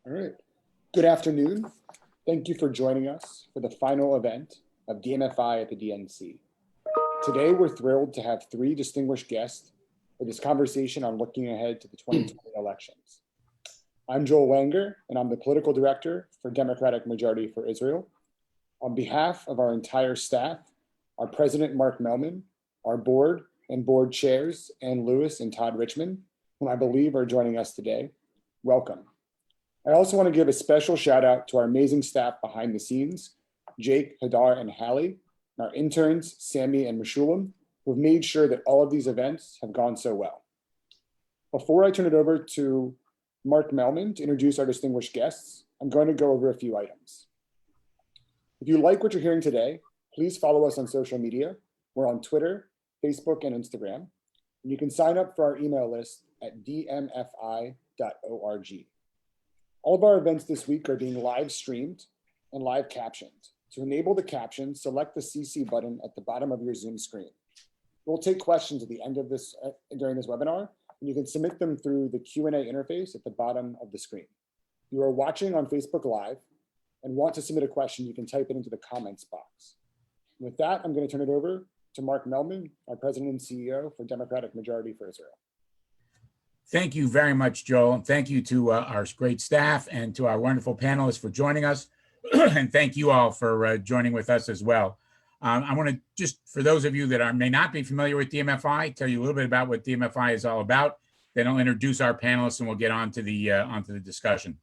All right. Good afternoon. Thank you for joining us for the final event of DMFI at the DNC. Today, we're thrilled to have three distinguished guests for this conversation on looking ahead to the 2020 elections. I'm Joel Wenger, and I'm the political director for Democratic Majority for Israel. On behalf of our entire staff, our president, Mark Melman, our board and board chairs, Ann Lewis and Todd Richmond, whom I believe are joining us today, welcome. I also want to give a special shout out to our amazing staff behind the scenes, Jake, Hadar, and Hallie, and our interns, Sammy and Meshulam, who have made sure that all of these events have gone so well. Before I turn it over to Mark Melman to introduce our distinguished guests, I'm going to go over a few items. If you like what you're hearing today, please follow us on social media. We're on Twitter, Facebook, and Instagram. And you can sign up for our email list at dmfi.org. All of our events this week are being live streamed and live captioned. To enable the caption, select the CC button at the bottom of your Zoom screen. We'll take questions at the end of this during this webinar, and you can submit them through the Q&A interface at the bottom of the screen. If you are watching on Facebook Live and want to submit a question, you can type it into the comments box. With that, I'm going to turn it over to Mark Melman, our president and CEO for Democratic Majority for Israel. Thank you very much, Joel. And thank you to our great staff and to our wonderful panelists for joining us. And thank you all for joining with us as well. I want to just, for those of you that may not be familiar with DMFI, tell you a little bit about what DMFI is all about. Then I'll introduce our panelists and we'll get on to the discussion.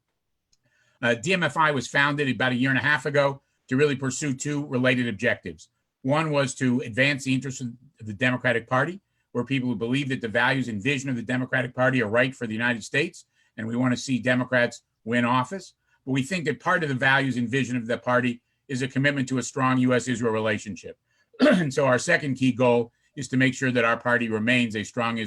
DMFI was founded about a year and a half ago to really pursue two related objectives. One was to advance the interests of the Democratic Party, where people who believe that the values and vision of the Democratic Party are right for the United States, and we want to see Democrats win office. But we think that part of the values and vision of the party is a commitment to a strong U.S.-Israel relationship. And so our second key goal is to make sure that our party remains a strong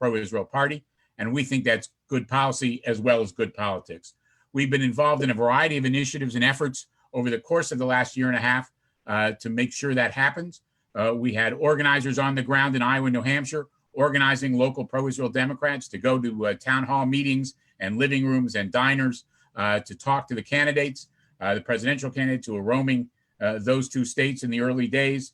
pro-Israel party, and we think that's good policy as well as good politics. We've been involved in a variety of initiatives and efforts over the course of the last year and a half to make sure that happens. We had organizers on the ground in Iowa and New Hampshire organizing local pro-Israel Democrats to go to town hall meetings and living rooms and diners to talk to the candidates, the presidential candidates who were roaming those two states in the early days.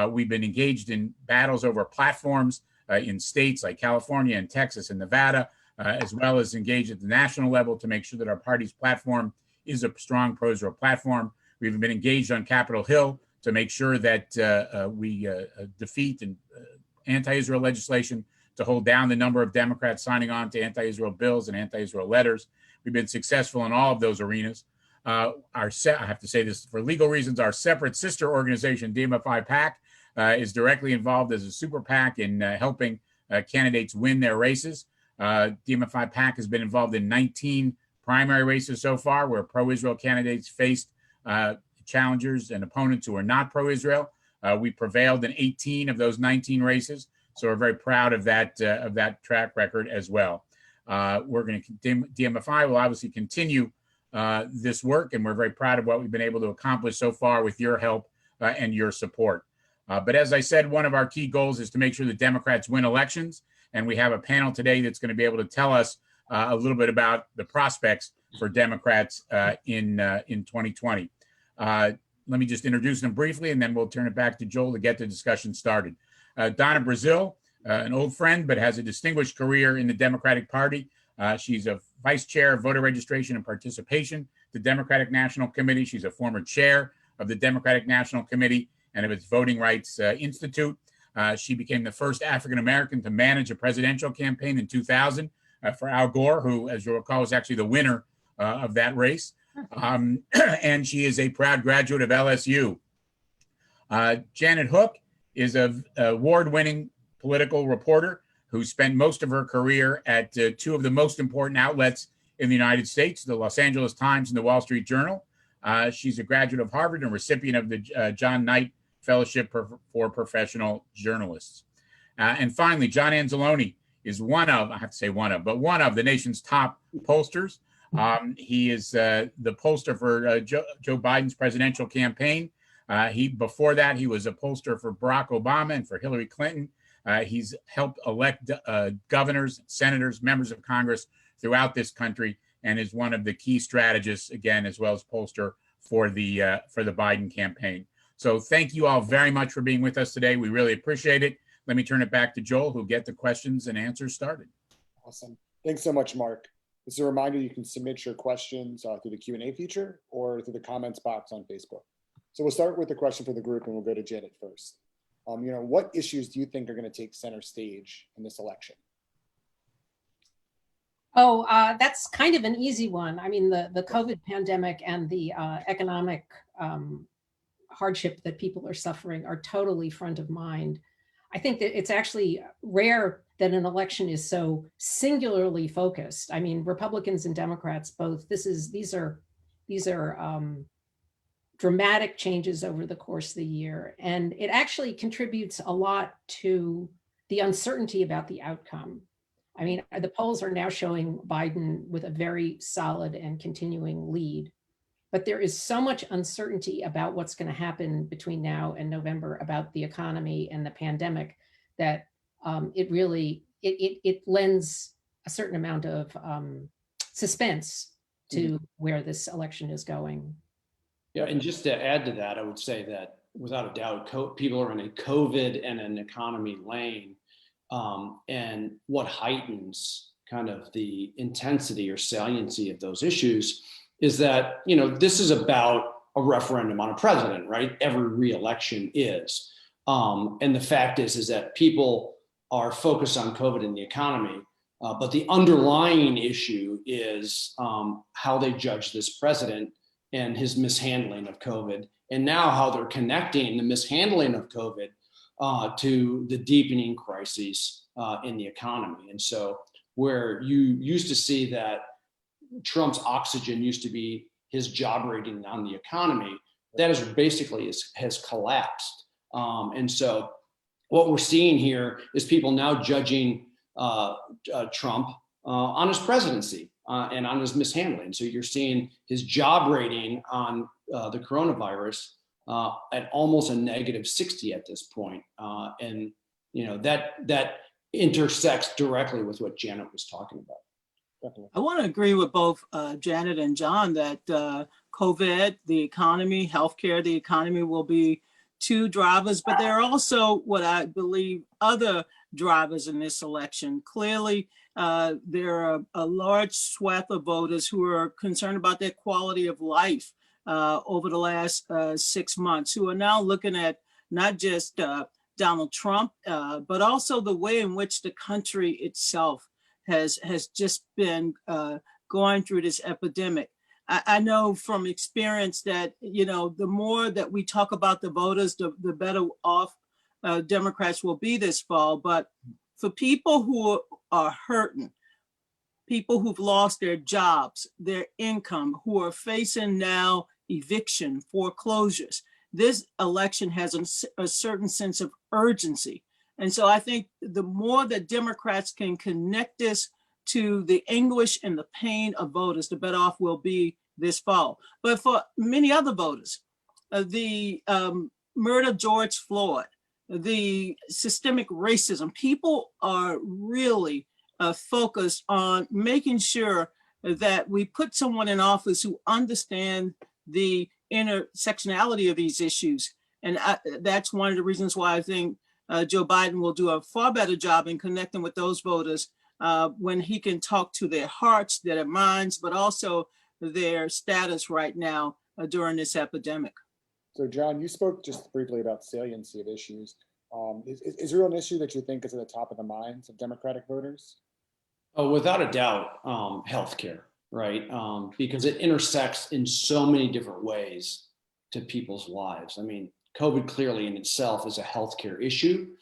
We've been engaged in battles over platforms in states like California and Texas and Nevada, as well as engaged at the national level to make sure that our party's platform is a strong pro-Israel platform. We've been engaged on Capitol Hill to make sure that we defeat anti-Israel legislation, to hold down the number of Democrats signing on to anti-Israel bills and anti-Israel letters. We've been successful in all of those arenas. I have to say this for legal reasons, our separate sister organization, DMFI PAC, is directly involved as a super PAC in helping candidates win their races. DMFI PAC has been involved in 19 primary races so far, where pro-Israel candidates faced challengers and opponents who are not pro-Israel. We prevailed in 18 of those 19 races, so we're very proud of that track record as well. DMFI will obviously continue this work, and we're very proud of what we've been able to accomplish so far with your help and your support. But as I said, one of our key goals is to make sure that Democrats win elections, and we have a panel today that's going to be able to tell us a little bit about the prospects for Democrats in 2020. Let me just introduce them briefly, and then we'll turn it back to Joel to get the discussion started. Donna Brazile, an old friend, but has a distinguished career in the Democratic Party. She's a vice chair of voter registration and participation, the Democratic National Committee. She's a former chair of the Democratic National Committee and of its Voting Rights Institute. She became the first African-American to manage a presidential campaign in 2000 for Al Gore, who, as you'll recall, was actually the winner of that race. And she is a proud graduate of LSU. Janet Hook is an award-winning political reporter who spent most of her career at two of the most important outlets in the United States, the Los Angeles Times and the Wall Street Journal. She's a graduate of Harvard and recipient of the John Knight Fellowship for Professional Journalists. And finally, John Anzalone is one of the nation's top pollsters. He is the pollster for Joe Biden's presidential campaign. Before that, he was a pollster for Barack Obama and for Hillary Clinton. He's helped elect governors, senators, members of Congress throughout this country. and is one of the key strategists, again, as well as pollster for the Biden campaign. So thank you all very much for being with us today. We really appreciate it. Let me turn it back to Joel, who'll get the questions and answers started. Awesome. Thanks so much, Mark. As a reminder, you can submit your questions through the Q&A feature or through the comments box on Facebook. So we'll start with the question for the group, and we'll go to Janet first. What issues do you think are going to take center stage in this election? Oh, that's kind of an easy one. I mean, the COVID pandemic and the economic hardship that people are suffering are totally front of mind. I think that it's actually rare that an election is so singularly focused. I mean, Republicans and Democrats both. These are dramatic changes over the course of the year, and it actually contributes a lot to the uncertainty about the outcome. I mean, the polls are now showing Biden with a very solid and continuing lead, but there is so much uncertainty about what's going to happen between now and November about the economy and the pandemic that it really lends a certain amount of suspense to where this election is going. Yeah, and just to add to that, I would say that without a doubt, people are in a COVID and an economy lane, and what heightens kind of the intensity or saliency of those issues is that, this is about a referendum on a president, right? Every re-election is. And the fact is that people are focused on COVID and the economy, but the underlying issue is how they judge this president and his mishandling of COVID, and now how they're connecting the mishandling of COVID to the deepening crises in the economy. And so where you used to see that Trump's oxygen used to be his job rating on the economy, that is basically has collapsed. And so what we're seeing here is people now judging Trump on his presidency and on his mishandling. So you're seeing his job rating on the coronavirus at almost a -60 at this point. And that intersects directly with what Janet was talking about. Definitely. I want to agree with both Janet and John that COVID, the economy, healthcare, the economy will be two drivers, but there are also what I believe other drivers in this election. Clearly, there are a large swath of voters who are concerned about their quality of life over the last 6 months, who are now looking at not just Donald Trump, but also the way in which the country itself has just been going through this epidemic. I know from experience that, the more that we talk about the voters, the better off Democrats will be this fall. But for people who are hurting, people who've lost their jobs, their income, who are facing now eviction, foreclosures, this election has a certain sense of urgency. And so I think the more that Democrats can connect this to the anguish and the pain of voters, the better off we'll be this fall. But for many other voters, the murder of George Floyd, the systemic racism, people are really focused on making sure that we put someone in office who understand the intersectionality of these issues. And that's one of the reasons why I think Joe Biden will do a far better job in connecting with those voters when he can talk to their hearts, their minds, but also their status right now during this epidemic. So John, you spoke just briefly about saliency of issues. Is there an issue that you think is at the top of the minds of Democratic voters? Oh, without a doubt, healthcare, right? Because it intersects in so many different ways to people's lives. I mean, COVID clearly in itself is a healthcare issue.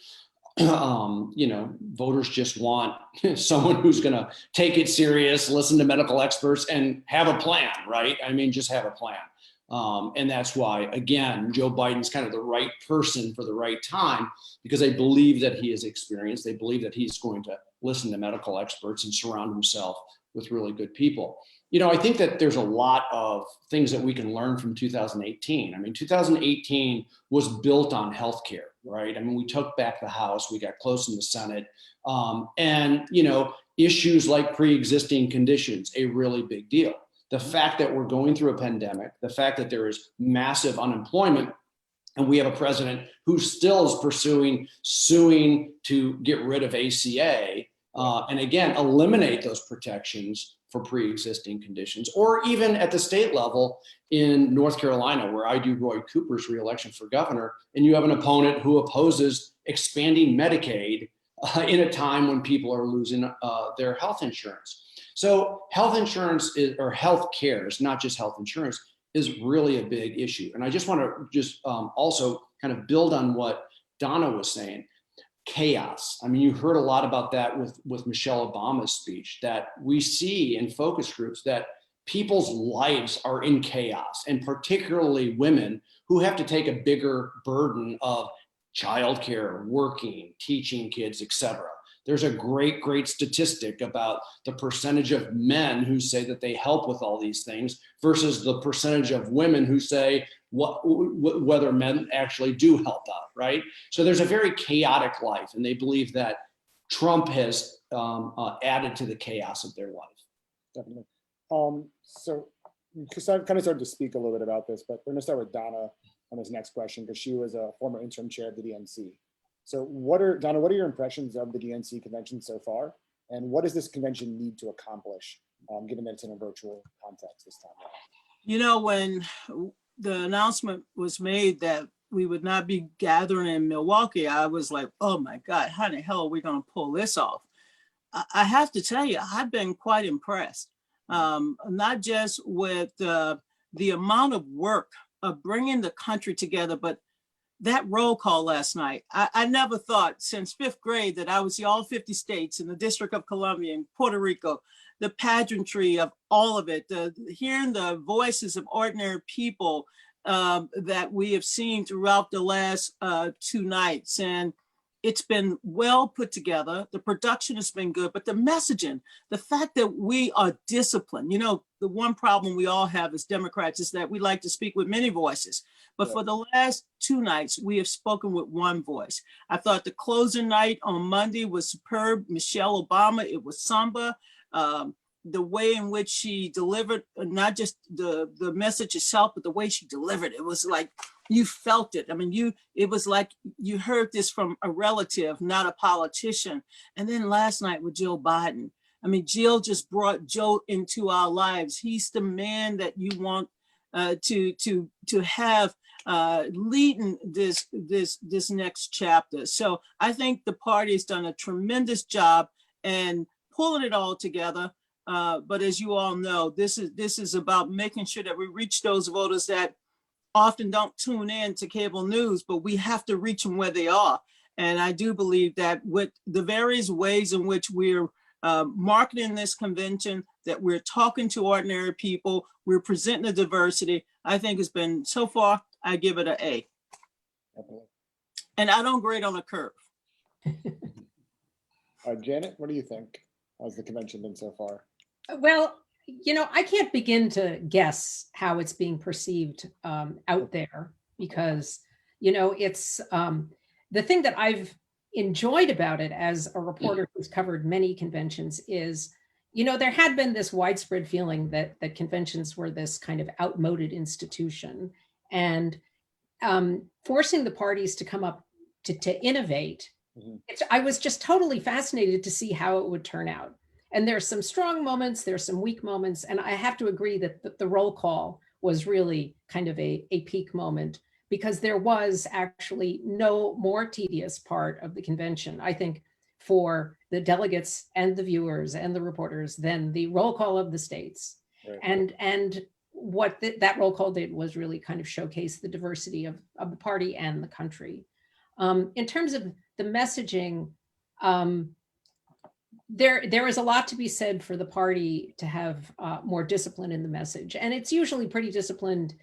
Voters just want someone who's going to take it serious, listen to medical experts, and have a plan, right? I mean, just have a plan. And that's why, again, Joe Biden's kind of the right person for the right time, because they believe that he is experienced. They believe that he's going to listen to medical experts and surround himself with really good people. I think that there's a lot of things that we can learn from 2018. I mean, 2018 was built on healthcare, right? I mean, we took back the House, we got close in the Senate. issues like pre-existing conditions, a really big deal. The fact that we're going through a pandemic, the fact that there is massive unemployment, and we have a president who still is pursuing suing to get rid of ACA, and again, eliminate those protections for pre-existing conditions, or even at the state level in North Carolina, where I do Roy Cooper's reelection for governor, and you have an opponent who opposes expanding Medicaid in a time when people are losing their health insurance. So health insurance or health care is not just health insurance, is really a big issue. And I just want to also kind of build on what Donna was saying. Chaos. I mean, you heard a lot about that with Michelle Obama's speech, that we see in focus groups that people's lives are in chaos, and particularly women who have to take a bigger burden of childcare, working, teaching kids, etc. There's a great statistic about the percentage of men who say that they help with all these things versus the percentage of women who say whether men actually do help out, right? So there's a very chaotic life, and they believe that Trump has added to the chaos of their life. Definitely. So because I've kind of started to speak a little bit about this, but we're going to start with Donna on this next question, because she was a former interim chair of the DNC. So Donna, what are your impressions of the DNC convention so far? And what does this convention need to accomplish, given that it's in a virtual context this time around? You know, when the announcement was made that we would not be gathering in Milwaukee, I was like, oh my God, how the hell are we going to pull this off? I have to tell you, I've been quite impressed, not just with the amount of work of bringing the country together, but that roll call last night. I never thought since fifth grade that I would see all 50 states in the District of Columbia and Puerto Rico, the pageantry of all of it, hearing the voices of ordinary people that we have seen throughout the last 2 nights. And it's been well put together. The production has been good, but the messaging, the fact that we are disciplined, you know, the one problem we all have as Democrats is that we like to speak with many voices. But for the last 2 nights, we have spoken with one voice. I thought the closing night on Monday was superb. Michelle Obama, it was samba. The way in which she delivered, not just the message itself, but the way she delivered it was like, you felt it. I mean, it was like you heard this from a relative, not a politician. And then last night with Joe Biden, I mean, Jill just brought Joe into our lives. He's the man that you want to have leading this next chapter. So I think the party has done a tremendous job and pulling it all together. But as you all know, this is about making sure that we reach those voters that often don't tune in to cable news, but we have to reach them where they are. And I do believe that with the various ways in which we're marketing this convention, that we're talking to ordinary people, we're presenting the diversity, I think has been, so far, I give it an A. And I don't grade on a curve. Janet, what do you think? How's the convention been so far? Well, you know, I can't begin to guess how it's being perceived out there, because, you know, it's the thing that I've enjoyed about it as a reporter who's covered many conventions is, you know, there had been this widespread feeling that conventions were this kind of outmoded institution, and forcing the parties to come up to innovate. I was just totally fascinated to see how it would turn out. And there's some strong moments, there's some weak moments. And I have to agree that the roll call was really kind of a peak moment, because there was actually no more tedious part of the convention, I think, for the delegates and the viewers and the reporters than the roll call of the states. Right. And what that roll call did was really kind of showcase the diversity of the party and the country. In terms of the messaging, there is a lot to be said for the party to have more discipline in the message. And it's usually pretty disciplined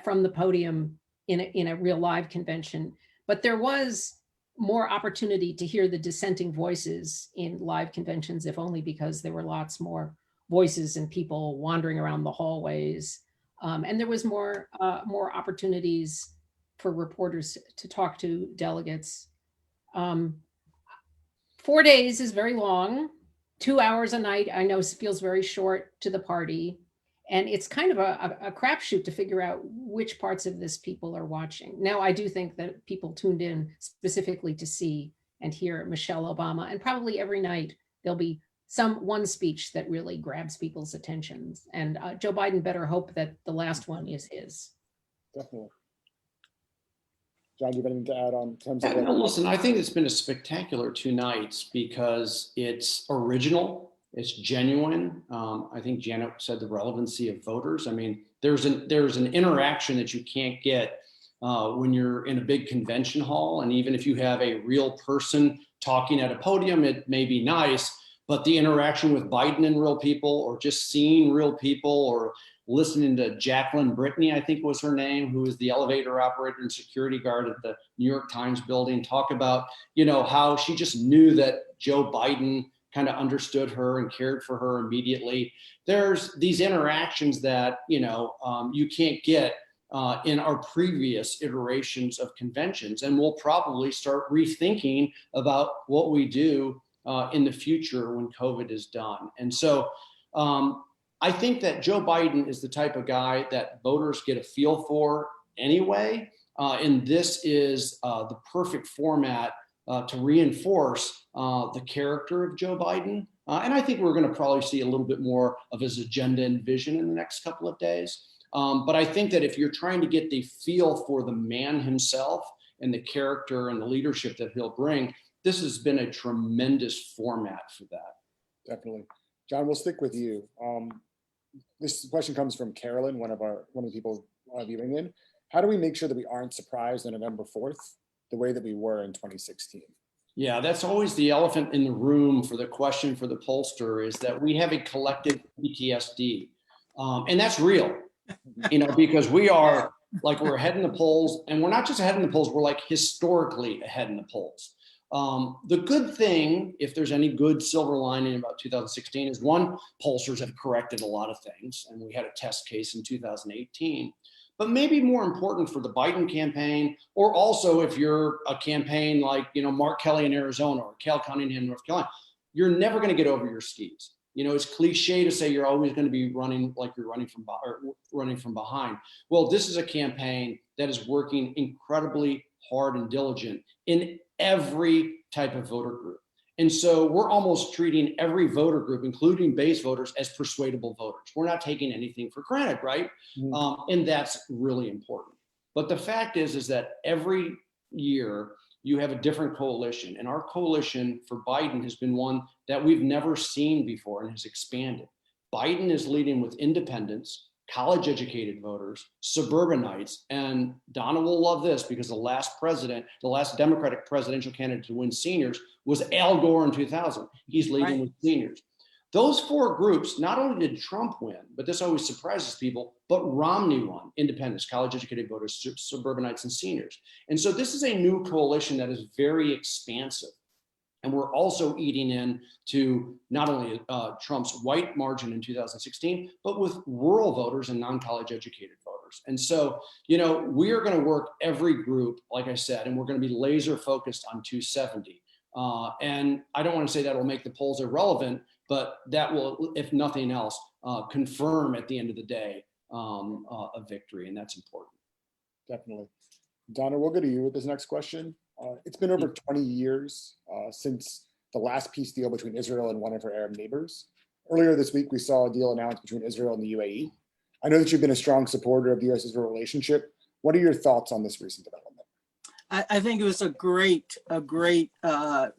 from the podium in a real live convention. But there was more opportunity to hear the dissenting voices in live conventions, if only because there were lots more voices and people wandering around the hallways. And there was more opportunities for reporters to talk to delegates. 4 days is very long. 2 hours a night, I know feels very short to the party. And it's kind of a crapshoot to figure out which parts of this people are watching. Now, I do think that people tuned in specifically to see and hear Michelle Obama, and probably every night there'll be one speech that really grabs people's attentions. And Joe Biden better hope that the last one is his. Definitely. John, do you have anything to add on in terms of No, listen, I think it's been a spectacular 2 nights because it's original. It's genuine. I think Janet said the relevancy of voters. I mean, there's an interaction that you can't get when you're in a big convention hall. And even if you have a real person talking at a podium, it may be nice, but the interaction with Biden and real people, or just seeing real people, or listening to Jacqueline Brittany, I think was her name, who is the elevator operator and security guard at the New York Times building, talk about, how she just knew that Joe Biden kind of understood her and cared for her immediately. There's these interactions that, you can't get in our previous iterations of conventions. And we'll probably start rethinking about what we do in the future when COVID is done. And so I think that Joe Biden is the type of guy that voters get a feel for anyway. And this is the perfect format to reinforce the character of Joe Biden. And I think we're going to probably see a little bit more of his agenda and vision in the next couple of days. But I think that if you're trying to get the feel for the man himself and the character and the leadership that he'll bring, this has been a tremendous format for that. Definitely. John, we'll stick with you. This question comes from Carolyn, one of the people viewing in. How do we make sure that we aren't surprised on November 4th the way that we were in 2016? Yeah, that's always the elephant in the room for the question for the pollster, is that we have a collective PTSD. And that's real, because we are we're ahead in the polls, and we're not just ahead in the polls, we're like historically ahead in the polls. The good thing, if there's any good silver lining about 2016, is one, pollsters have corrected a lot of things, and we had a test case in 2018. But maybe more important for the Biden campaign, or also if you're a campaign like, Mark Kelly in Arizona or Cal Cunningham in North Carolina, you're never going to get over your skis. It's cliche to say you're always going to be running like you're running from behind. Well, this is a campaign that is working incredibly hard and diligent in every type of voter group. And so we're almost treating every voter group, including base voters, as persuadable voters. We're not taking anything for granted, right? Mm-hmm. And that's really important. But the fact is that every year you have a different coalition. And our coalition for Biden has been one that we've never seen before and has expanded. Biden is leading with independents, college-educated voters, suburbanites, and Donna will love this because the last Democratic presidential candidate to win seniors was Al Gore in 2000. He's leading with seniors. Those 4 groups, not only did Trump win, but this always surprises people, but Romney won: independents, college-educated voters, suburbanites, and seniors. And so this is a new coalition that is very expansive. And we're also eating into not only Trump's white margin in 2016, but with rural voters and non-college educated voters. And so, we are going to work every group, like I said, and we're going to be laser focused on 270. And I don't want to say that will make the polls irrelevant, but that will, if nothing else, confirm at the end of the day a victory. And that's important. Definitely. Donna, we'll go to you with this next question. It's been over 20 years since the last peace deal between Israel and one of her Arab neighbors. Earlier this week, we saw a deal announced between Israel and the UAE. I know that you've been a strong supporter of the U.S.-Israel relationship. What are your thoughts on this recent development? I think it was a great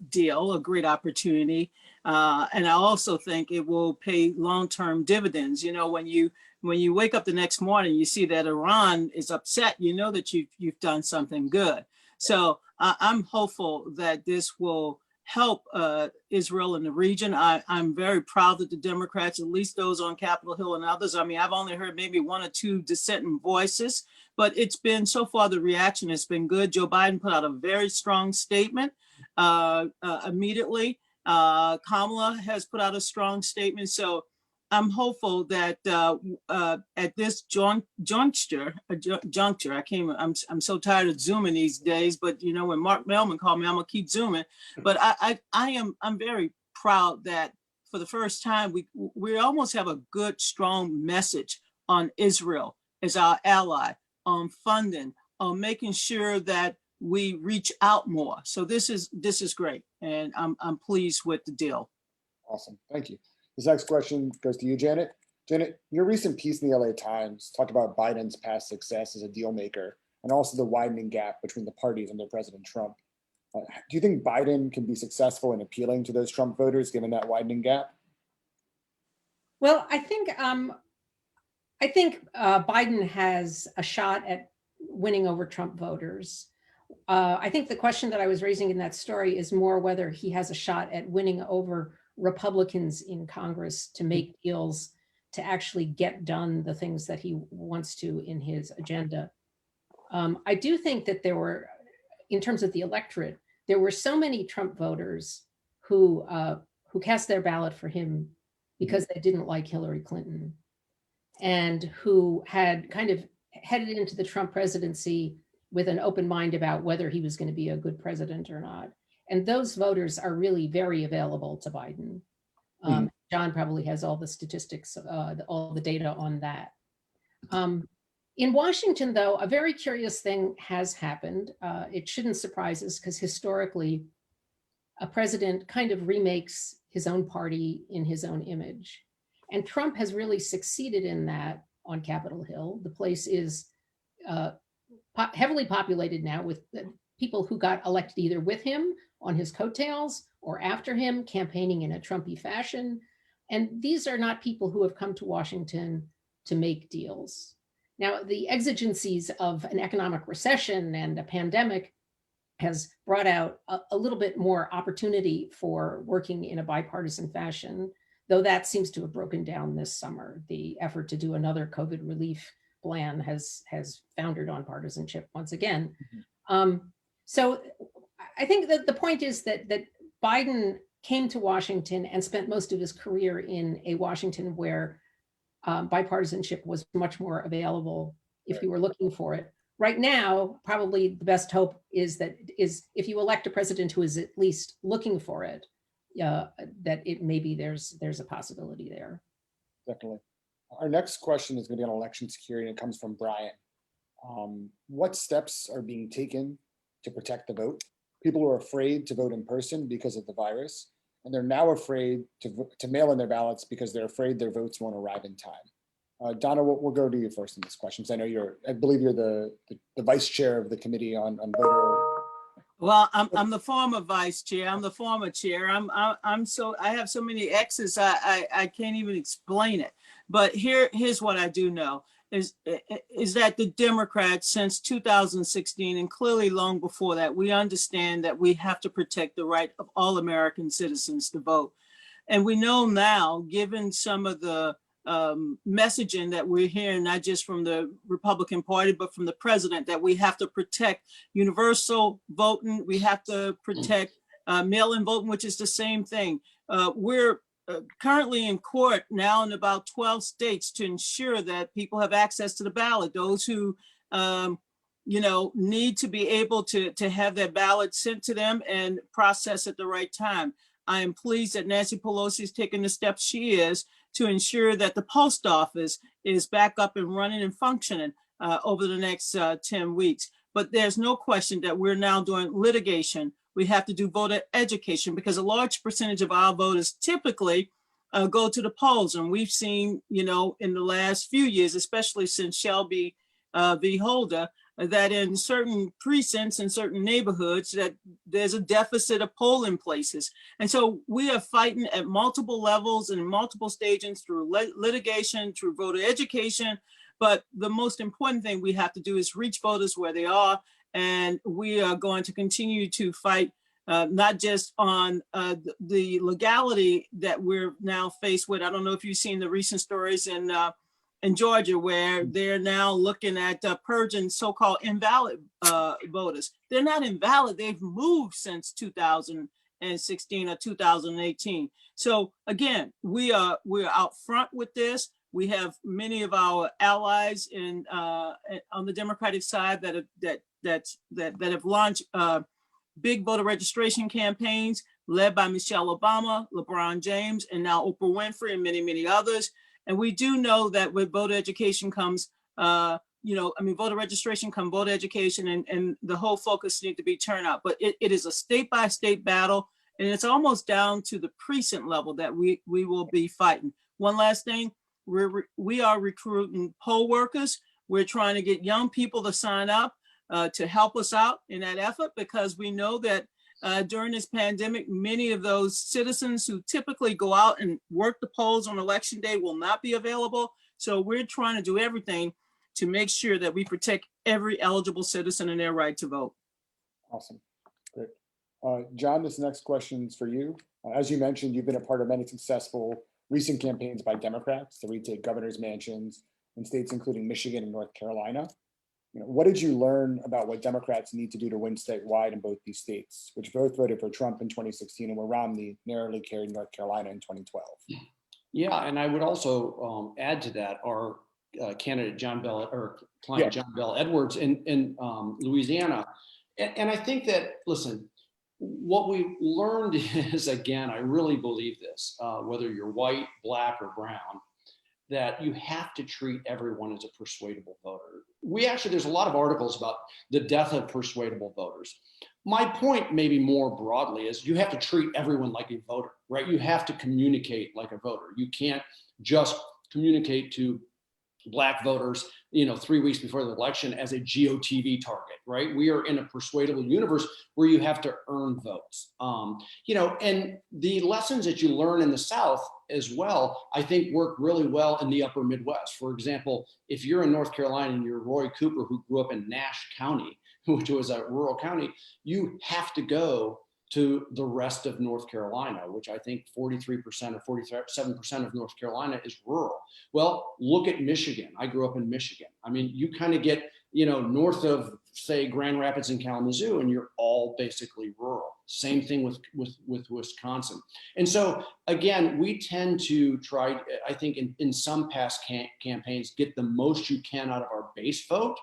deal, a great opportunity. And I also think it will pay long-term dividends. When you wake up the next morning, you see that Iran is upset, that you've done something good. So I'm hopeful that this will help Israel in the region. I'm very proud that the Democrats, at least those on Capitol Hill and others, I've only heard maybe 1 or 2 dissenting voices, but it's been, so far, the reaction has been good. Joe Biden put out a very strong statement immediately. Kamala has put out a strong statement. So I'm hopeful that at this juncture, I'm so tired of Zooming these days, but when Mark Mellman called me, I'm gonna keep Zooming. But I'm very proud that for the first time, we almost have a good, strong message on Israel as our ally, on funding, on making sure that we reach out more. So this is great, and I'm pleased with the deal. Awesome, thank you. This next question goes to you, Janet. Janet, your recent piece in the LA Times talked about Biden's past success as a deal maker and also the widening gap between the parties under President Trump. Do you think Biden can be successful in appealing to those Trump voters given that widening gap? Well, I think Biden has a shot at winning over Trump voters. I think the question that I was raising in that story is more whether he has a shot at winning over Republicans in Congress to make deals to actually get done the things that he wants to in his agenda. I do think that there were, in terms of the electorate, there were so many Trump voters who cast their ballot for him because they didn't like Hillary Clinton, and who had kind of headed into the Trump presidency with an open mind about whether he was going to be a good president or not. And those voters are really very available to Biden. John probably has all the statistics, all the data on that. In Washington, though, a very curious thing has happened. It shouldn't surprise us because historically, a president kind of remakes his own party in his own image. And Trump has really succeeded in that on Capitol Hill. The place is heavily populated now with people who got elected either with him on his coattails or after him, campaigning in a Trumpy fashion. And these are not people who have come to Washington to make deals. Now, the exigencies of an economic recession and a pandemic has brought out a little bit more opportunity for working in a bipartisan fashion, though that seems to have broken down this summer. The effort to do another COVID relief plan has foundered on partisanship once again. So I think that the point is that Biden came to Washington and spent most of his career in a Washington where bipartisanship was much more available if you were looking for it. Right now, probably the best hope is if you elect a president who is at least looking for it, that it maybe there's a possibility there. Definitely. Our next question is going to be on election security, and it comes from Brian. What steps are being taken to protect the vote? People are afraid to vote in person because of the virus, and they're now afraid to mail in their ballots because they're afraid their votes won't arrive in time. Donna, we'll go to you first in this question, because I know I believe you're the vice chair of the committee on voter. Well, I'm the former vice chair. I'm the former chair. I have so many X's. I can't even explain it. But here's what I do know is that the Democrats, since 2016 and clearly long before that, we understand that we have to protect the right of all American citizens to vote. And we know now, given some of the messaging that we're hearing, not just from the Republican Party, but from the president, that we have to protect universal voting. We have to protect mail-in voting, which is the same thing. We're currently in court now in about 12 states to ensure that people have access to the ballot. Those who, need to be able to have their ballot sent to them and processed at the right time. I am pleased that Nancy Pelosi is taking the steps she is to ensure that the post office is back up and running and functioning over the next 10 weeks. But there's no question that we're now doing litigation. We have to do voter education because a large percentage of our voters typically go to the polls. And we've seen, in the last few years, especially since Shelby v. Holder, that in certain precincts and certain neighborhoods that there's a deficit of polling places. And so we are fighting at multiple levels and multiple stages through litigation, through voter education. But the most important thing we have to do is reach voters where they are. And we are going to continue to fight not just on the legality that we're now faced with. I don't know if you've seen the recent stories in Georgia, where they're now looking at purging so-called invalid voters. They're not invalid. They've moved since 2016 or 2018. So again, we're out front with this. We have many of our allies on the Democratic side that have launched big voter registration campaigns. led by Michelle Obama, LeBron James, and now Oprah Winfrey and many, many others. And we do know that with voter education comes, voter registration comes voter education, and the whole focus needs to be turnout. But it is a state-by-state battle, and it's almost down to the precinct level that we will be fighting. One last thing, we are recruiting poll workers. We're trying to get young people to sign up to help us out in that effort, because we know that during this pandemic, many of those citizens who typically go out and work the polls on election day will not be available. So we're trying to do everything to make sure that we protect every eligible citizen and their right to vote. Awesome. Great. John, this next question is for you. As you mentioned, you've been a part of many successful recent campaigns by Democrats to retake governors' mansions in states including Michigan and North Carolina. What did you learn about what Democrats need to do to win statewide in both these states, which both voted for Trump in 2016 and where Romney narrowly carried North Carolina in 2012? Yeah, and I would also add to that our candidate John Bell Edwards in Louisiana, and I think that, listen, what we learned is, again, I really believe this, whether you're white, black, or brown, that you have to treat everyone as a persuadable voter. There's a lot of articles about the death of persuadable voters. My point, maybe more broadly, is you have to treat everyone like a voter, right? You have to communicate like a voter. You can't just communicate to Black voters, 3 weeks before the election as a GOTV target, right? We are in a persuadable universe where you have to earn votes. And the lessons that you learn in the South as well, I think work really well in the upper Midwest. For example, if you're in North Carolina and you're Roy Cooper, who grew up in Nash County, which was a rural county, you have to go to the rest of North Carolina, which I think 43% or 47% of North Carolina is rural. Well, look at Michigan. I grew up in Michigan. I mean, you kind of get, north of, say, Grand Rapids and Kalamazoo, and you're all basically rural. Same thing with Wisconsin. And so, again, we tend to try, I think in some past campaigns, get the most you can out of our base vote.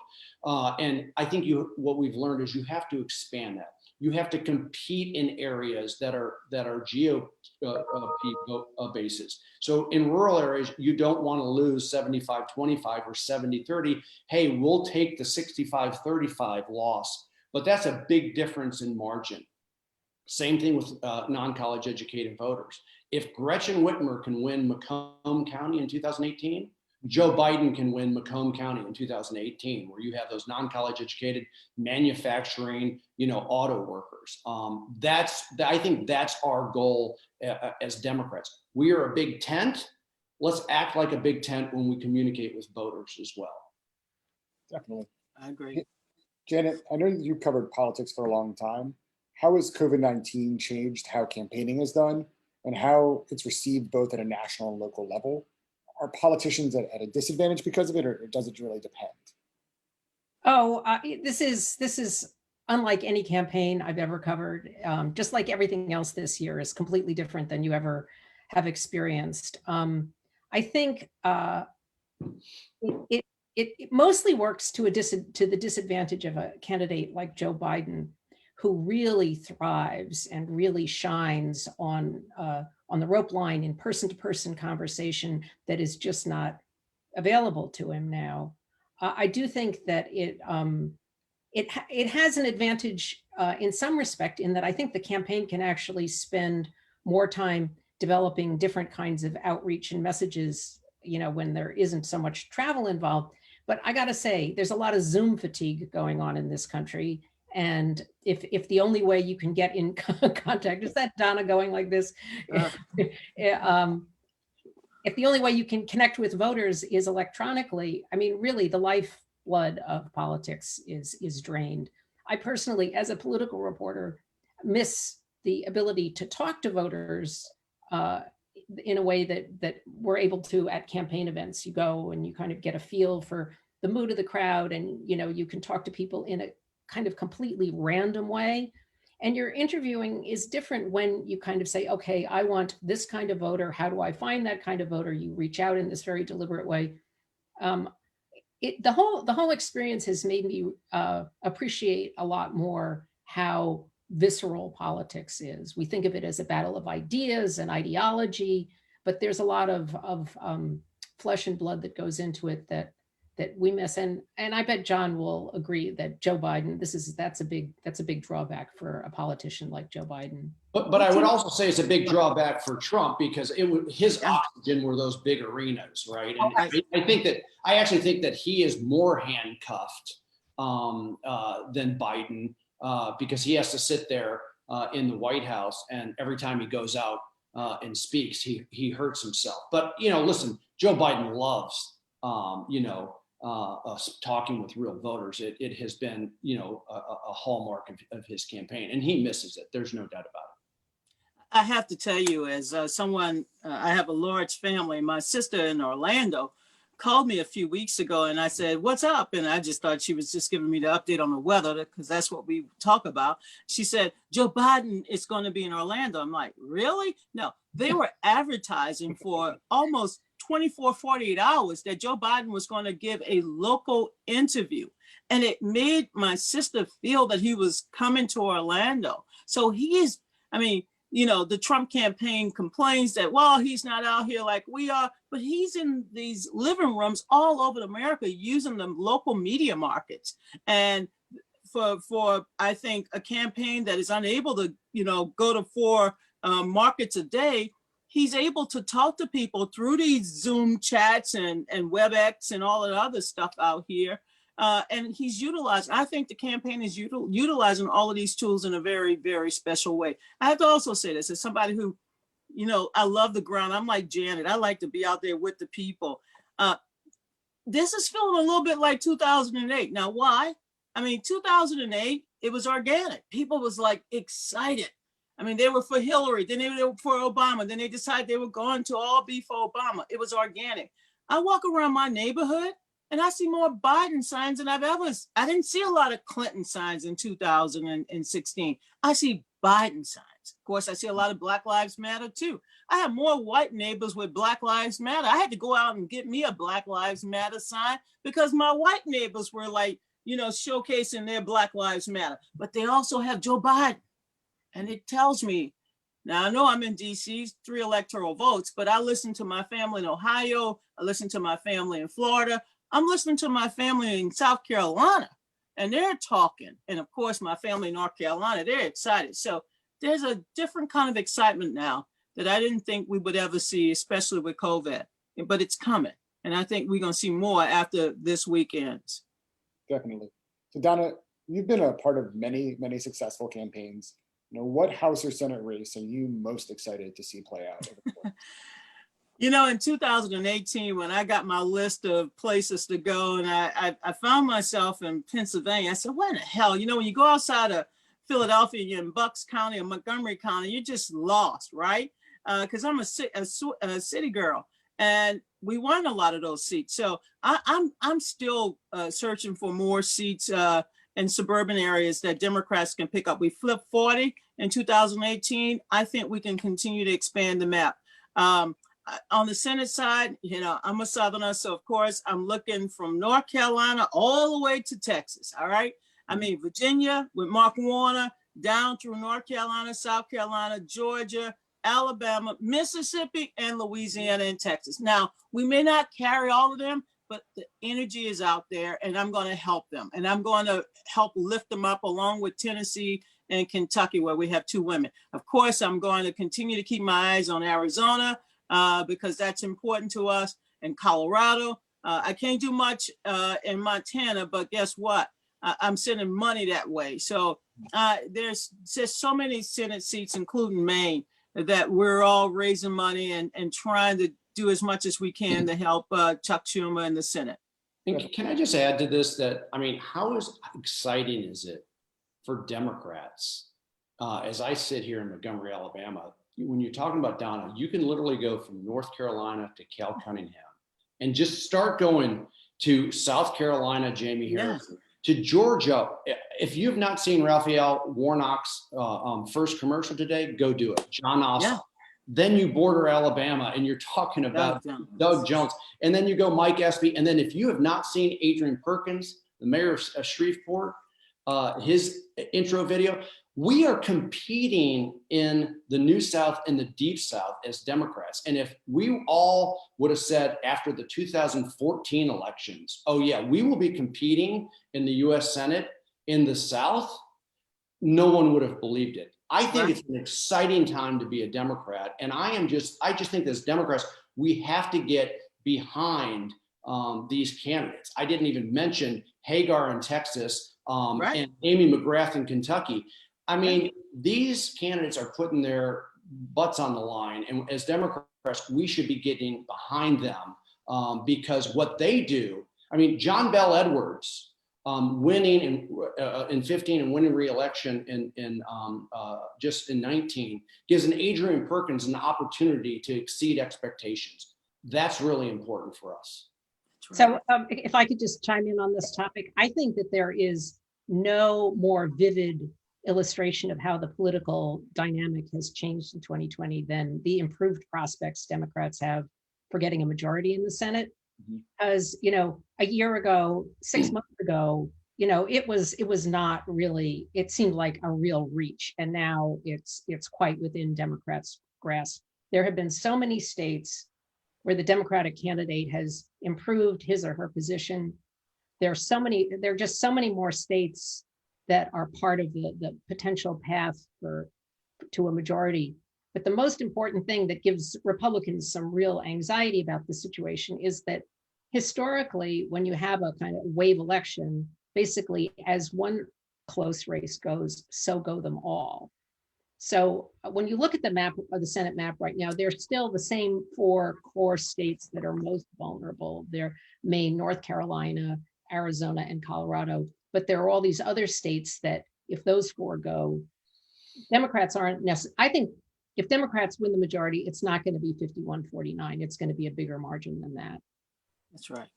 And I think what we've learned is you have to expand that. You have to compete in areas that are GOP bases. So in rural areas, you don't want to lose 75-25 or 70-30. Hey, we'll take the 65-35 loss, but that's a big difference in margin. Same thing with non-college educated voters. If Gretchen Whitmer can win Macomb County in 2018, Joe Biden can win Macomb County in 2018, where you have those non-college educated manufacturing, auto workers. I think that's our goal as Democrats. We are a big tent. Let's act like a big tent when we communicate with voters as well. Definitely. I agree. Janet, I know that you've covered politics for a long time. How has COVID-19 changed how campaigning is done and how it's received both at a national and local level? Are politicians at a disadvantage because of it, or does it really depend? This is unlike any campaign I've ever covered. Just like everything else this year is completely different than you ever have experienced. I think it mostly works to the disadvantage of a candidate like Joe Biden, who really thrives and really shines on the rope line in person-to-person conversation that is just not available to him now. I do think that it has an advantage in some respect, in that I think the campaign can actually spend more time developing different kinds of outreach and messages, when there isn't so much travel involved. But I got to say, there's a lot of Zoom fatigue going on in this country. And if the only way you can get in contact, is that Donna going like this? If the only way you can connect with voters is electronically, I mean, really the lifeblood of politics is drained. I personally, as a political reporter, miss the ability to talk to voters in a way that we're able to at campaign events. You go and you kind of get a feel for the mood of the crowd, and you can talk to people in a kind of completely random way. And your interviewing is different when you kind of say, okay, I want this kind of voter. How do I find that kind of voter? You reach out in this very deliberate way. The whole experience has made me appreciate a lot more how visceral politics is. We think of it as a battle of ideas and ideology, but there's a lot of flesh and blood that goes into it that we miss. And I bet John will agree that Joe Biden, that's a big drawback for a politician like Joe Biden. But I would also say it's a big drawback for Trump, because his oxygen were those big arenas, right? And I actually think that he is more handcuffed than Biden, because he has to sit there in the White House, and every time he goes out and speaks, he hurts himself. But listen, Joe Biden loves talking with real voters. It has been a hallmark of his campaign, and he misses it. There's no doubt about it. I have to tell you, as someone, I have a large family. My sister in Orlando called me a few weeks ago, and I said, "What's up?" And I just thought she was just giving me the update on the weather, because that's what we talk about. She said, "Joe Biden is going to be in Orlando." I'm like, "Really?" No, they were advertising for almost 24, 48 hours that Joe Biden was going to give a local interview. And it made my sister feel that he was coming to Orlando. So he is, the Trump campaign complains that, well, he's not out here like we are, but he's in these living rooms all over America using the local media markets. And for I think, a campaign that is unable to, go to 4 markets a day, he's able to talk to people through these Zoom chats and WebEx and all the other stuff out here. And he's utilized, I think the campaign is utilizing all of these tools in a very, very special way. I have to also say this as somebody who, I love the ground. I'm like Janet. I like to be out there with the people. This is feeling a little bit like 2008. Now, why? 2008, it was organic. People was like excited. They were for Hillary, then they were for Obama, then they decided they were going to all be for Obama. It was organic. I walk around my neighborhood and I see more Biden signs than I didn't see a lot of Clinton signs in 2016. I see Biden signs. Of course, I see a lot of Black Lives Matter too. I have more white neighbors with Black Lives Matter. I had to go out and get me a Black Lives Matter sign because my white neighbors were like, showcasing their Black Lives Matter. But they also have Joe Biden. And it tells me, now I know I'm in DC, 3 electoral votes, but I listen to my family in Ohio. I listen to my family in Florida. I'm listening to my family in South Carolina, and they're talking. And of course, my family in North Carolina, they're excited. So there's a different kind of excitement now that I didn't think we would ever see, especially with COVID, but it's coming. And I think we're going to see more after this weekend. Definitely. So Donna, you've been a part of many, many successful campaigns. What House or Senate race are you most excited to see play out? In 2018, when I got my list of places to go, and I found myself in Pennsylvania, I said, what in the hell? When you go outside of Philadelphia, you're in Bucks County or Montgomery County, you're just lost, right? Because I'm a city girl, and we won a lot of those seats. So I'm still searching for more seats in suburban areas that Democrats can pick up. We flipped 40 in 2018. I think we can continue to expand the map. On the Senate side, I'm a Southerner, so of course I'm looking from North Carolina all the way to Texas. All right. Virginia with Mark Warner, down through North Carolina, South Carolina, Georgia, Alabama, Mississippi, and Louisiana and Texas. Now, we may not carry all of them, but the energy is out there, and I'm going to help them. And I'm going to help lift them up along with Tennessee and Kentucky, where we have 2 women. Of course, I'm going to continue to keep my eyes on Arizona because that's important to us, and Colorado. I can't do much in Montana, but guess what? I'm sending money that way. So there's just so many Senate seats, including Maine, that we're all raising money and trying to do as much as we can to help Chuck Schumer in the Senate. And can I just add to this that, how exciting is it for Democrats? As I sit here in Montgomery, Alabama, when you're talking about Donna, you can literally go from North Carolina to Cal Cunningham and just start going to South Carolina, Jamie Harrison, to Georgia. If you have not seen Raphael Warnock's first commercial today, go do it. John Ossoff. Yeah. Then you border Alabama and you're talking about Doug Jones. And then you go Mike Espy. And then if you have not seen Adrian Perkins, the mayor of Shreveport, his intro video, we are competing in the New South and the Deep South as Democrats. And if we all would have said after the 2014 elections, oh yeah, we will be competing in the US Senate in the South, no one would have believed it. I think it's an exciting time to be a Democrat. And I just think as Democrats, we have to get behind these candidates. I didn't even mention Hagar in Texas and Amy McGrath in Kentucky. I mean, these candidates are putting their butts on the line. And as Democrats, we should be getting behind them because what they do, I mean, John Bell Edwards winning in 15 and winning re-election in just in 19 gives an Adrian Perkins an opportunity to exceed expectations. That's really important for us. So if I could just chime in on this topic, I think that there is no more vivid illustration of how the political dynamic has changed in 2020 than the improved prospects Democrats have for getting a majority in the Senate. Because, you know, a year ago, 6 months ago, you know, it was not really, it seemed like a real reach. And now it's quite within Democrats' grasp. There have been so many states where the Democratic candidate has improved his or her position. There are just so many more states that are part of the potential path to a majority. But the most important thing that gives Republicans some real anxiety about the situation is that historically, when you have a kind of wave election, basically as one close race goes, so go them all. So when you look at the map of the Senate map right now, they're still the same 4 core states that are most vulnerable. They're Maine, North Carolina, Arizona, and Colorado. But there are all these other states that if those 4 go, Democrats aren't necessarily, I think if Democrats win the majority, it's not going to be 51-49. It's going to be a bigger margin than that. That's right.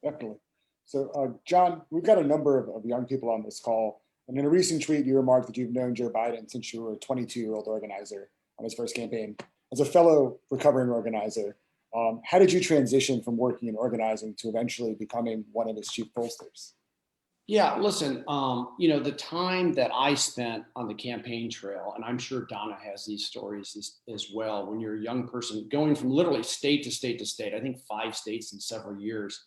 Definitely. So, John, we've got a number of young people on this call. And in a recent tweet, you remarked that you've known Joe Biden since you were a 22-year-old organizer on his first campaign. As a fellow recovering organizer, how did you transition from working in organizing to eventually becoming one of his chief pollsters? Yeah, listen, you know, the time that I spent on the campaign trail, and I'm sure Donna has these stories as well, when you're a young person going from literally state to state to state, I think 5 states in several years,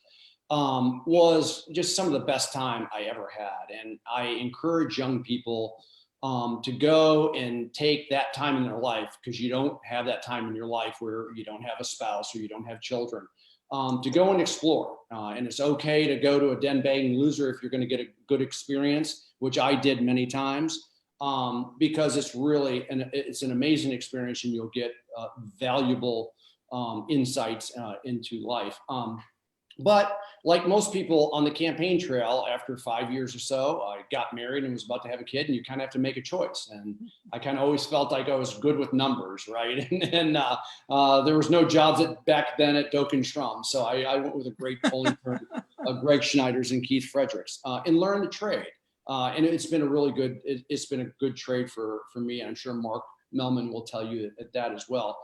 was just some of the best time I ever had. And I encourage young people to go and take that time in their life, because you don't have that time in your life where you don't have a spouse or you don't have children. To go and explore. And it's okay to go to a den banging loser if you're going to get a good experience, which I did many times, because it's really it's an amazing experience and you'll get valuable insights into life. But like most people on the campaign trail, after 5 years or so, I got married and was about to have a kid, and you kind of have to make a choice. And I kind of always felt like I was good with numbers, right? And there was no jobs back then at Doak and Strum. So I went with a great polling firm, Greg Schneider's and Keith Fredericks, and learned the trade. And it's been a really good, it's been a good trade for me. And I'm sure Mark Melman will tell you that as well.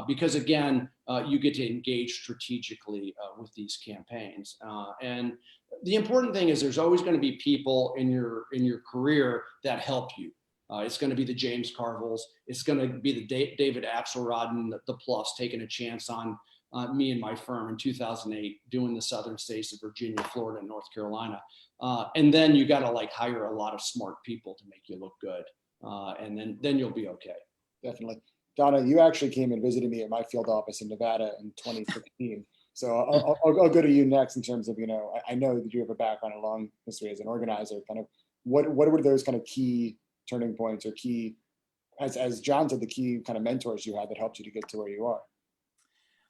Because again, you get to engage strategically with these campaigns. And the important thing is there's always going to be people in your career that help you. It's going to be the James Carvilles. It's going to be the David Axelrod and the Pluffs taking a chance on me and my firm in 2008, doing the southern states of Virginia, Florida, and North Carolina. And then you got to like hire a lot of smart people to make you look good. And then you'll be okay. Definitely. Donna, you actually came and visited me at my field office in Nevada in 2016. So I'll go to you next in terms of, you know, I know that you have a background, a long history as an organizer. Kind of what were those kind of key turning points or key, as John said, the key kind of mentors you had that helped you to get to where you are?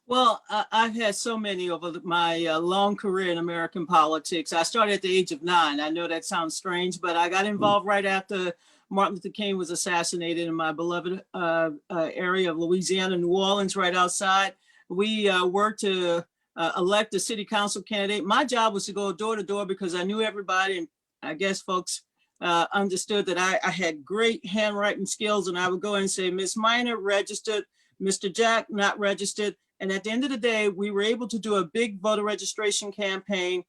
Well, I've had so many over my long career in American politics. I started at the age of 9. I know that sounds strange, but I got involved right after Martin Luther King was assassinated in my beloved area of Louisiana, New Orleans, right outside. We worked to elect a city council candidate. My job was to go door to door because I knew everybody, and I guess folks understood that I had great handwriting skills, and I would go and say, Ms. Minor, registered, Mr. Jack, not registered. And at the end of the day, we were able to do a big voter registration campaign.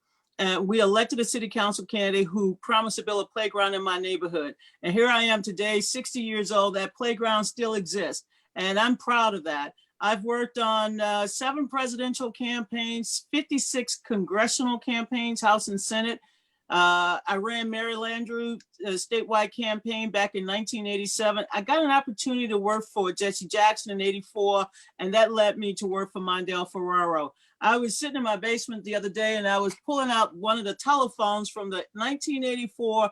we elected a city council candidate who promised to build a playground in my neighborhood. And here I am today, 60 years old, that playground still exists. And I'm proud of that. I've worked on 7 presidential campaigns, 56 congressional campaigns, House and Senate. I ran Mary Landrieu statewide campaign back in 1987. I got an opportunity to work for Jesse Jackson in '84, and that led me to work for Mondale Ferraro. I was sitting in my basement the other day and I was pulling out one of the telephones from the 1984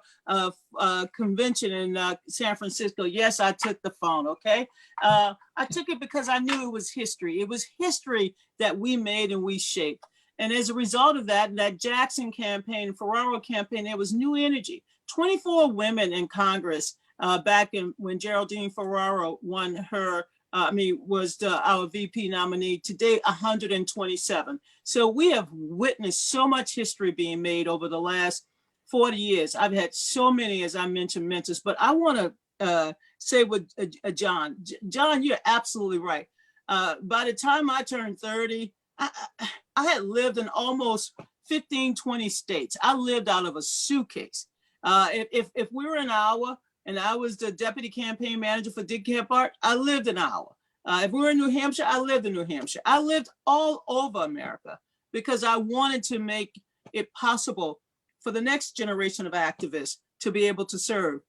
convention in San Francisco. Yes, I took the phone, okay? I took it because I knew it was history. It was history that we made and we shaped. And as a result of that, that Jackson campaign, Ferraro campaign, there was new energy. 24 women in Congress back in when Geraldine Ferraro won her was our VP nominee. Today, 127. So we have witnessed so much history being made over the last 40 years. I've had so many, as I mentioned, mentors, but I want to say with John, you're absolutely right. By the time I turned 30, I had lived in almost 15, 20 states. I lived out of a suitcase. If we were in Iowa, and I was the deputy campaign manager for Dick Gephardt, I lived in Iowa. If we were in New Hampshire, I lived in New Hampshire. I lived all over America because I wanted to make it possible for the next generation of activists to be able to serve.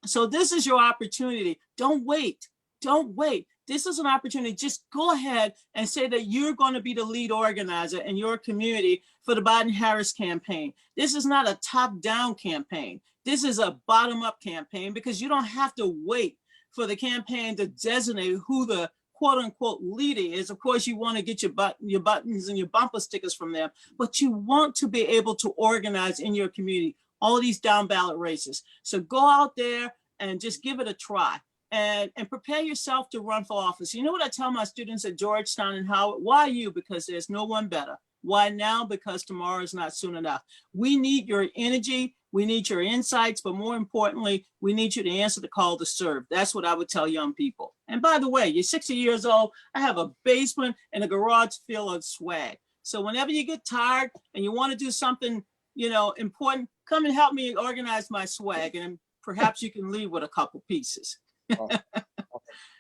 So this is your opportunity. Don't wait. Don't wait. This is an opportunity. Just go ahead and say that you're going to be the lead organizer in your community for the Biden-Harris campaign. This is not a top-down campaign. This is a bottom-up campaign because you don't have to wait for the campaign to designate who the quote-unquote leader is. Of course, you want to get your buttons and your bumper stickers from them, but you want to be able to organize in your community all of these down-ballot races. So go out there and just give it a try. And prepare yourself to run for office. You know what I tell my students at Georgetown and Howard? Why you? Because there's no one better. Why now? Because tomorrow is not soon enough. We need your energy. We need your insights, but more importantly, we need you to answer the call to serve. That's what I would tell young people. And by the way, you're 60 years old. I have a basement and a garage full of swag. So whenever you get tired and you want to do something, important, come and help me organize my swag, and perhaps you can leave with a couple pieces. Awesome. I'm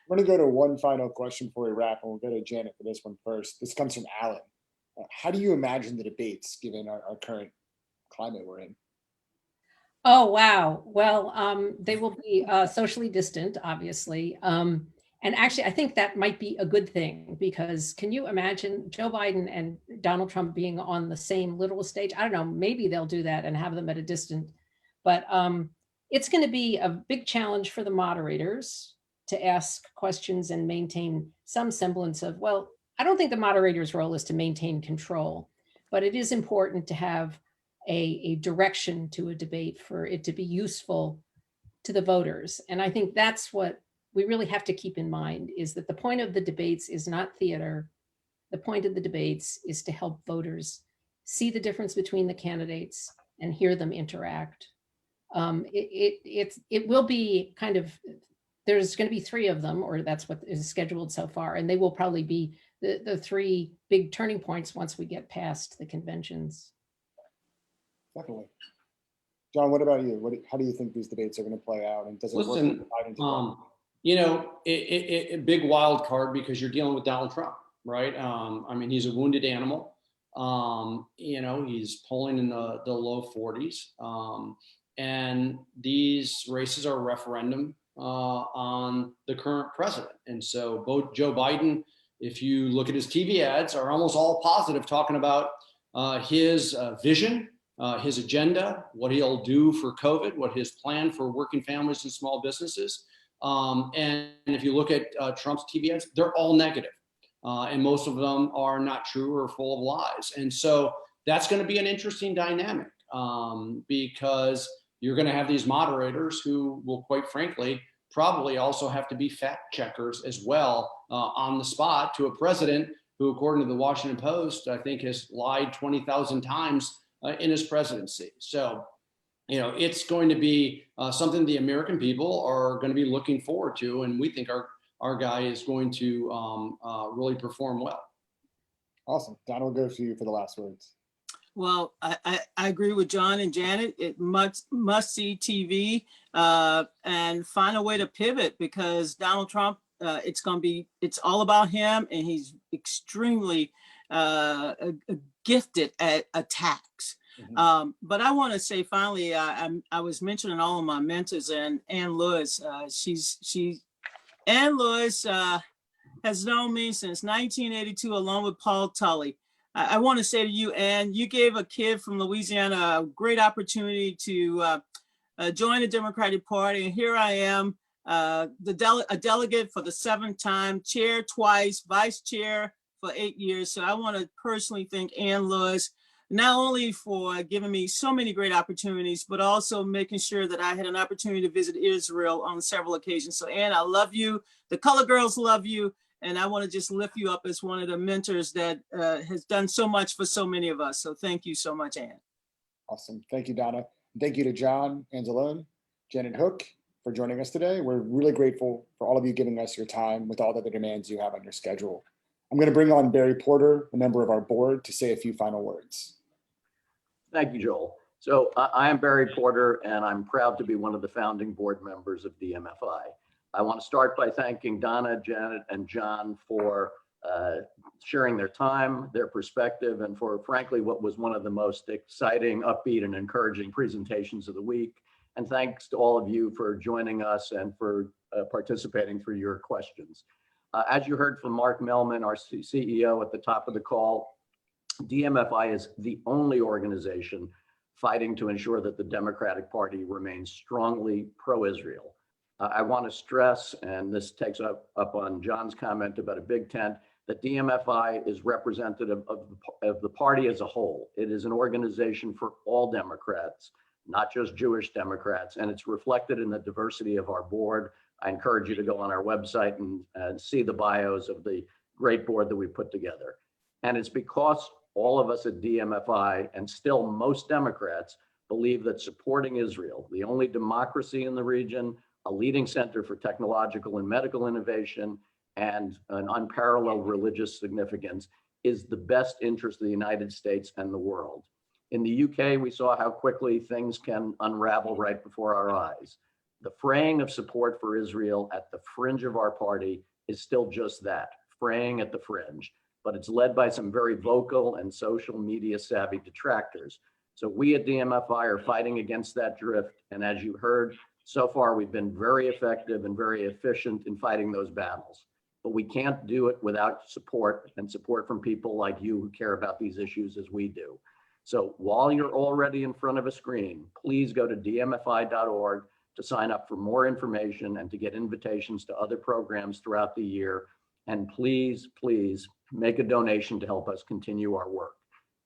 going to go to one final question before we wrap, and we'll go to Janet for this one first. This comes from Alan. How do you imagine the debates given our current climate we're in? Oh, wow. Well, they will be socially distant, obviously. And actually, I think that might be a good thing, because can you imagine Joe Biden and Donald Trump being on the same literal stage? I don't know, maybe they'll do that and have them at a distance. But it's going to be a big challenge for the moderators to ask questions and maintain some semblance of, well, I don't think the moderator's role is to maintain control, but it is important to have a direction to a debate for it to be useful to the voters. And I think that's what we really have to keep in mind, is that the point of the debates is not theater. The point of the debates is to help voters see the difference between the candidates and hear them interact. It will be kind of, there's going to be 3 of them, or that's what is scheduled so far, and they will probably be the 3 big turning points once we get past the conventions. Definitely. John, what about you? How do you think these debates are going to play out, and does it work? A big wild card, because you're dealing with Donald Trump, right? He's a wounded animal. He's polling in the low 40s. And these races are a referendum on the current president. And so both Joe Biden, if you look at his TV ads, are almost all positive, talking about his vision, his agenda, what he'll do for COVID, what his plan for working families and small businesses. And if you look at Trump's TV ads, they're all negative. And most of them are not true or full of lies. And so that's going to be an interesting dynamic, because you're going to have these moderators who will, quite frankly, probably also have to be fact checkers as well on the spot to a president who, according to the Washington Post, I think has lied 20,000 times in his presidency. So, it's going to be something the American people are going to be looking forward to. And we think our guy is going to really perform well. Awesome. Don, will go to you for the last words. Well, I agree with John and Janet. It must see TV and find a way to pivot, because Donald Trump, it's all about him, and he's extremely gifted at attacks. But I want to say finally, I was mentioning all of my mentors, and Ann Lewis. Ann Lewis has known me since 1982, along with Paul Tully. I want to say to you, Ann, you gave a kid from Louisiana a great opportunity to join the Democratic Party. And here I am, a delegate for the 7th time, chair twice, vice chair for 8 years. So I want to personally thank Ann Lewis, not only for giving me so many great opportunities, but also making sure that I had an opportunity to visit Israel on several occasions. So Ann, I love you. The Color Girls love you. And I want to just lift you up as one of the mentors that has done so much for so many of us. So thank you so much, Ann. Awesome. Thank you, Donna. Thank you to John, Anzalone, Janet Hook for joining us today. We're really grateful for all of you giving us your time with all the demands you have on your schedule. I'm going to bring on Barry Porter, a member of our board, to say a few final words. Thank you, Joel. So I am Barry Porter, and I'm proud to be one of the founding board members of DMFI. I want to start by thanking Donna, Janet, and John for sharing their time, their perspective, and for, frankly, what was one of the most exciting, upbeat, and encouraging presentations of the week. And thanks to all of you for joining us and for participating for your questions. As you heard from Mark Mellman, our CEO, at the top of the call, DMFI is the only organization fighting to ensure that the Democratic Party remains strongly pro-Israel. I want to stress, and this takes up on John's comment about a big tent, that DMFI is representative of the party as a whole. It is an organization for all Democrats, not just Jewish Democrats, and it's reflected in the diversity of our board. I encourage you to go on our website and see the bios of the great board that we put together. And it's because all of us at DMFI, and still most Democrats, believe that supporting Israel, the only democracy in the region, a leading center for technological and medical innovation, and an unparalleled religious significance, is the best interest of the United States and the world. In the UK, we saw how quickly things can unravel right before our eyes. The fraying of support for Israel at the fringe of our party is still just that, fraying at the fringe, but it's led by some very vocal and social media savvy detractors. So we at DMFI are fighting against that drift, and as you heard, so far, we've been very effective and very efficient in fighting those battles, but we can't do it without support, and support from people like you who care about these issues as we do. So while you're already in front of a screen, please go to dmfi.org to sign up for more information and to get invitations to other programs throughout the year. And please, please make a donation to help us continue our work.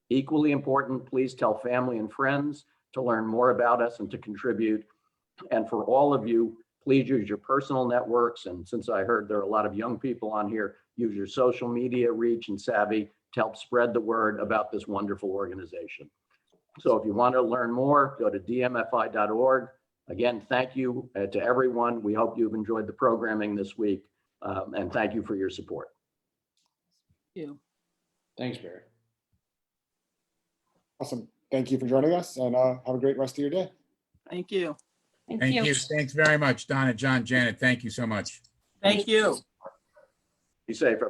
Equally important, please tell family and friends to learn more about us and to contribute. And for all of you, please use your personal networks. And since I heard there are a lot of young people on here, use your social media reach and savvy to help spread the word about this wonderful organization. So if you want to learn more, go to dmfi.org. Again, thank you to everyone. We hope you've enjoyed the programming this week. And thank you for your support. Thank you. Thanks, Barry. Awesome. Thank you for joining us, and have a great rest of your day. Thank you. Thank you. Thanks very much, Donna, John, Janet. Thank you so much. Thank you. Be safe.